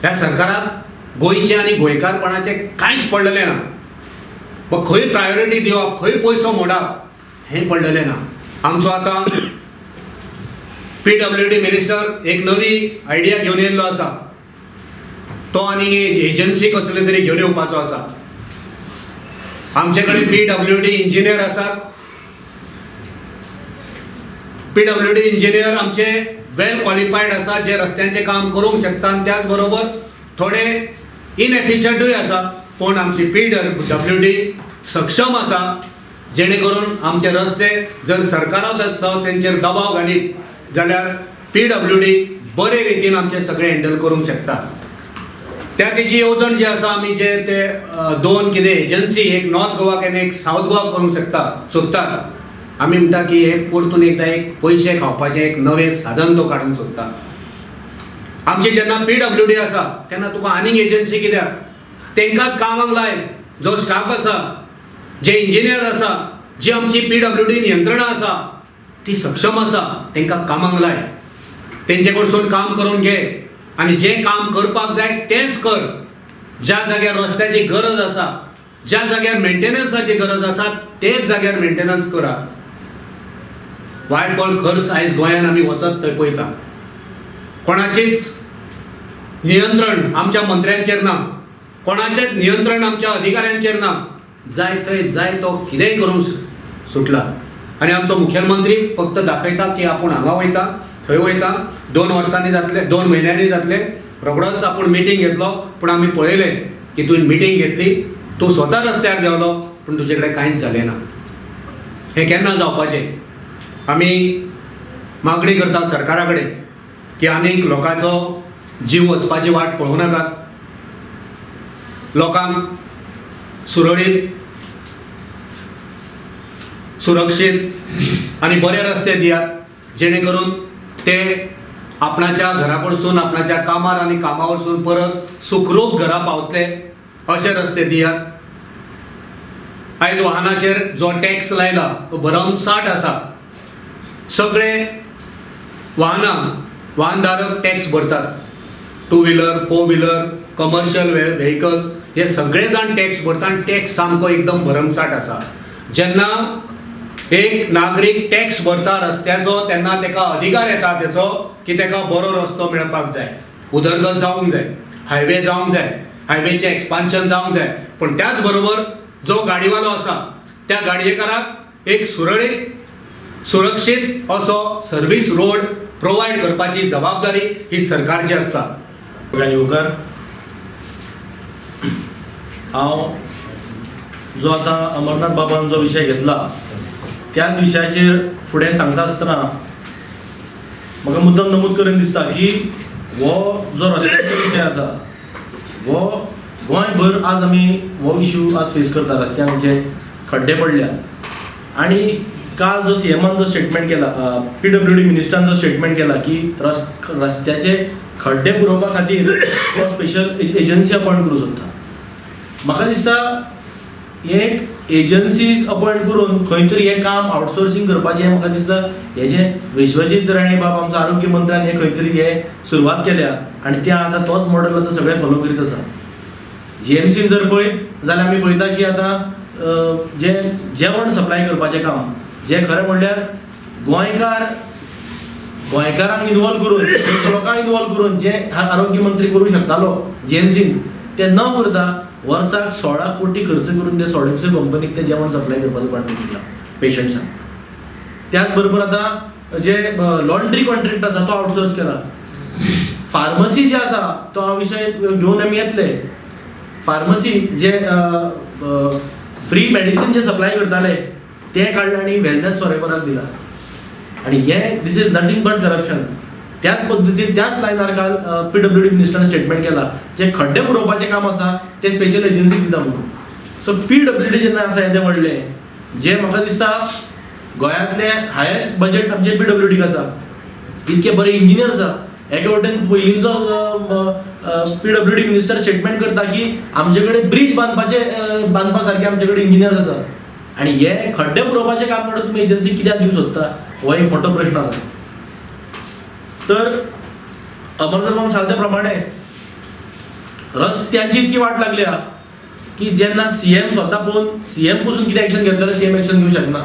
ह्या सरकाराक गोयचे आणि गोंयकारपणाचे कांयच पडलेले ना. मग खंय प्रायोरिटी दिवप, खंय पयसो मोडप हें पडलेलें ना. आमचो आतां PWD मिनिस्टर एक नवी आयडिया घेवन येयल्लो आसा. तो आनी एजन्सी कसले तरी घेवन येवपाचो आसा. आमचे कडेन PWD इंजिनियर आसात. PWD इंजिनियर आमचे वेल क्वॉलिफायड आसा, जे रस्त्यांचे काम करूंक शकता. आणि त्याच बरोबर थोडे इनएफिशियंटूय आसा, पूण आमची PWD सक्षम आसा, जेणे करून आमचे रस्ते जर सरकारान तेंचेर दबाव घालीत जाल्यार PWD बरे रितीन आमचे सगळे हँडल करूंक शकता. त्या तेजी येवजण जी आसा, आमी जे ते दोन कितें एजन्सी, एक नॉर्थ गोवाक आनी एक सावथ गोवाक करूंक सोदतात. आमी म्हणटा की हे परतून एकदा एक पयशे खावपाचें एक नवें साधन तो काडूंक सोदता. आमची जेन्ना PWD आसा तेन्ना तुका आनीक एजन्सी कित्याक? तेंकांच कामाक लाय. जो स्टाफ आसा, जे इंजिनियर आसा, जी आमची PWD यंत्रणा आसा ती सक्षम आसा, तेंकां कामाक लाय. तेंचे कडसून काम करून घे आणि जे काम करपाक जाय तेच कर. ज्या जाग्यार रस्त्याची गरज आसा, ज्या जाग्यार मेंटेनन्साची गरज आसा, तेच जाग्यार मेंटेनन्स करा. वायटफळ खर्च आयज गोंयांत आमी वचत थंय पळयता. कोणाचेच नियंत्रण आमच्या मंत्र्यांचेर ना, कोणाचेच नियंत्रण आमच्या अधिकाऱ्यांचेर ना. जाय थंय जाय तो कितेंय करूंक सुटला. आनी आमचो मुखेलमंत्री फक्त दाखयता की आपूण हांगा वयता, थंय वयता. 2 वर्सांनी जातले, 2 म्हयन्यांनी जातले. रोखडोच आपूण मिटींग घेतलो, पूण आमी पळयलें की तुवें मिटींग घेतली, तूं स्वता रस्त्यार देवलो, पूण तुजे कडेन कांयच जालें ना. हें केन्ना जावपाचें? आमी मागणी करता सरकारा कडेन की आनीक लोकांचो जीव वचपाची वाट पळोवं नाकात. लोकांक सुरळीत, सुरक्षीत आनी बरे रस्ते दियात, जेणे करून ते आपणाच्या घरा कडसून, आपणाच्या कामार आनी कामा वरसून परत सुखरूप घरा पावतले अशे रस्ते दियात. आयज वाहनाचेर जो टॅक्स लायला तो भरमसाट आसा. सगळे वाहनधारक टॅक्स भरतात. 2 व्हिलर, 4 व्हिलर, कमर्शियल व्हेकल, हे सगळे जाण टॅक्स भरतात. आनी टॅक्स सामको एकदम भरमसाट आसा. जेन्ना एक नागरीक टॅक्स भरता रस्त्याचो, तेन्ना तेका अधिकार येता तेचो की तेका बरो रस्तो मेळपाक जाय, उदरगत जावंक जाय, हायवे जावंक जाय, हायवेचें एक्सपान्शन जावंक जाय. पण त्याच बरोबर जो गाडीवालो आसा त्या गाडयेकाराक एक सुरळीत, सुरक्षीत असो सर्वीस रोड प्रोवायड करपाची जबाबदारी ही सरकारची आसता. येवकार, हांव जो आतां अमरनाथ बाबान जो विशय घेतला त्याच विशयाचेर फुडें सांगता आसतना म्हाका मुद्दम नमूद करून दिसता की हो जो रस्त्याचो विशय आसा, हो गोंयभर आज आमी हो इशू आज फेस करता. रस्त्यांक जे खड्डे पडल्या, आणि काल जो CMान जो स्टेटमेंट केला, PWD मिनिस्टरान जो स्टेटमेंट केला की रस्त्याचे खड्डे पुरोवपा खातीर तो स्पेशल एजन्सी अपॉयंट करूं सोदता. म्हाका दिसता एक एजन्सीज अपॉयंट करून खंय तरी हें काम आउटसोर्सिंग करपाचें, म्हाका दिसता हेजें विश्वजीत राणे बाब आमचो आरोग्य मंत्र्यान हें खंय तरी हें सुरवात केल्या, आनी ते आतां तोच मॉडेल आतां सगळे फॉलो करीत आसा. GMCन जर पळयत जाल्यार आमी पळयता की आतां जे जेवण सप्लाय करपाचें काम, जे खरें म्हणल्यार गोंयकारांक इनवॉल्व करून, लोकांक इनवॉल्व करून जे आरोग्य मंत्री करूं शकतालो GMCन, ते न करता वर्साक 16 कोटी खर्च करून ते सोडक्स कंपनीक ते जेवण सप्लाय करपाचो कॉन्ट्रॅक्ट दिला पेशंट्सांक. त्याच बरोबर आतां जे लॉन्ड्री कॉन्ट्रॅक्ट आसा तो आउटसोर्स केला. फार्मसी जे आसा तो हा विशय घेवन आमी येतले. फार्मसी जे फ्री मेडिसिन जे सप्लाय करताले ते काडले आनी वेलनेस फॉरेवराक दिला. आणि हे दिस इज नथिंग बट करप्शन. त्याच पद्दतीन त्याच लायनार काल PWD मिनिस्टरान स्टेटमेंट केला जे खड्डे पुरोवपाचें काम आसा ते स्पेशल एजन्सी दिता म्हणून. सो PWD जेन्ना आसा येदें व्हडलें, जे म्हाका दिसता गोंयांतले हायेस्ट बजेट आमचे PWDक आसा. इतके बरे इंजिनियर आसा. एके वटेन पयलींचो PWD मिनिस्टर स्टेटमेंट करता की आमचे कडेन ब्रिज बांदपा सारखे आमचे कडेन इंजिनियर्स आसा. आणि हे खड्डे पुरोवपाचें काम म्हणून तुमी एजन्सी कित्याक दिवंक सोदता, हो एक मोठो प्रश्न आसा. तर अमरनाथ बाब सांगले प्रमाणे रस्त्यांची इतकी वाट लागली हा की जेन्ना सीएम स्वता पोवन सीएम पासून कितें एक्शन घेतलें सीएम एक्शन घेवंक शकना.